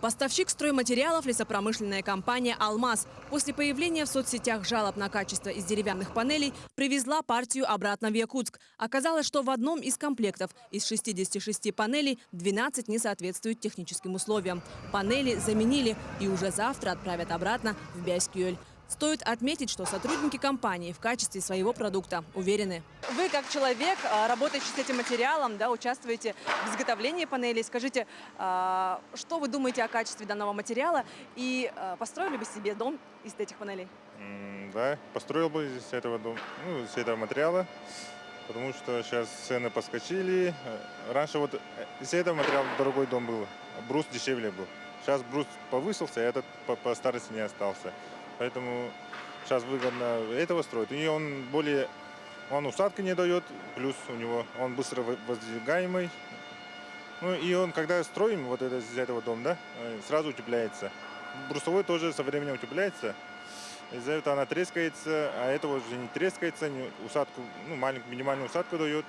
Поставщик стройматериалов – лесопромышленная компания «Алмаз». После появления в соцсетях жалоб на качество из деревянных панелей привезла партию обратно в Якутск. Оказалось, что в одном из комплектов из 66 панелей 12 не соответствуют техническим условиям. Панели заменили и уже завтра отправят обратно в Бяскюэль. Стоит отметить, что сотрудники компании в качестве своего продукта уверены. Вы, как человек, работающий с этим материалом, да, участвуете в изготовлении панелей. Скажите, что вы думаете о качестве данного материала и построили бы себе дом из этих панелей? Да, построил бы из этого дом, из этого материала, потому что сейчас цены подскочили. Раньше вот из этого материала дорогой дом был, брус дешевле был. Сейчас брус повысился, а этот по старости не остался. Поэтому сейчас выгодно этого строить. И он усадки не дает, плюс у него он быстро воздвигаемый. Ну и он, когда строим вот это из этого дома, да, сразу утепляется. Брусовой тоже со временем утепляется. Из-за этого она трескается, а этого уже не трескается, усадку, маленькую минимальную усадку дает.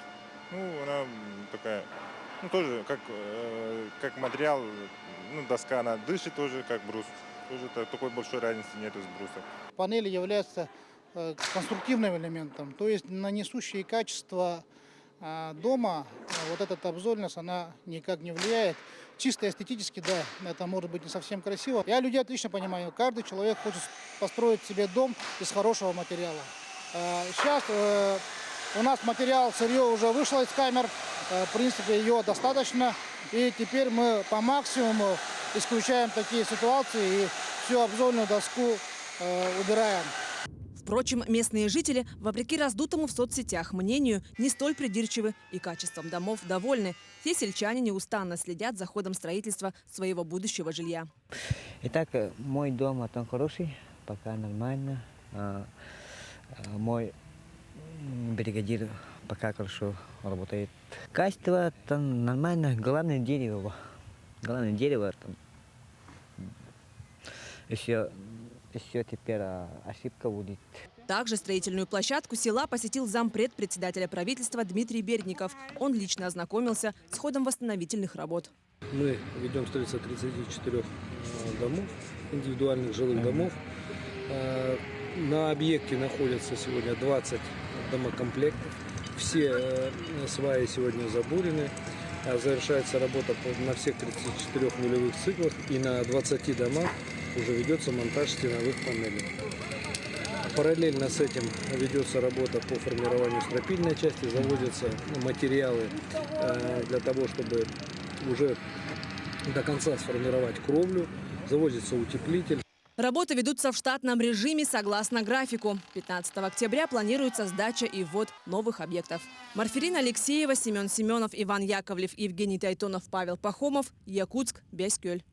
Она такая, тоже как материал, доска она дышит тоже, как брус. Тоже такой большой разницы нет с брусом. Панели являются конструктивным элементом, то есть на несущие качества дома вот эта обзорность, она никак не влияет. Чисто эстетически, да, это может быть не совсем красиво. Я людей отлично понимаю, каждый человек хочет построить себе дом из хорошего материала. Сейчас у нас материал, сырье уже вышло из камер, в принципе ее достаточно. И теперь мы по максимуму исключаем такие ситуации и всю обзорную доску убираем. Впрочем, местные жители, вопреки раздутому в соцсетях мнению, не столь придирчивы и качеством домов довольны. Все сельчане неустанно следят за ходом строительства своего будущего жилья. Итак, мой дом он хороший, пока нормально. Мой бригадир пока хорошо работает. Качество там нормально, главное дерево. Главное дерево там. Еще теперь ошибка будет. Также строительную площадку села посетил зампред председателя правительства Дмитрий Бердников. Он лично ознакомился с ходом восстановительных работ. Мы ведем строительство 34 домов, индивидуальных жилых домов. На объекте находятся сегодня 20 домокомплектов. Все сваи сегодня забурены. Завершается работа на всех 34 нулевых циклах, и на 20 домах уже ведется монтаж стеновых панелей. Параллельно с этим ведется работа по формированию стропильной части, заводятся материалы для того, чтобы уже до конца сформировать кровлю, заводится утеплитель. Работы ведутся в штатном режиме согласно графику. 15 октября планируется сдача и ввод новых объектов. Марферина Алексеева, Семен Семенов, Иван Яковлев, Евгений Тайтонов, Павел Пахомов. Якутск, Бяскюэль.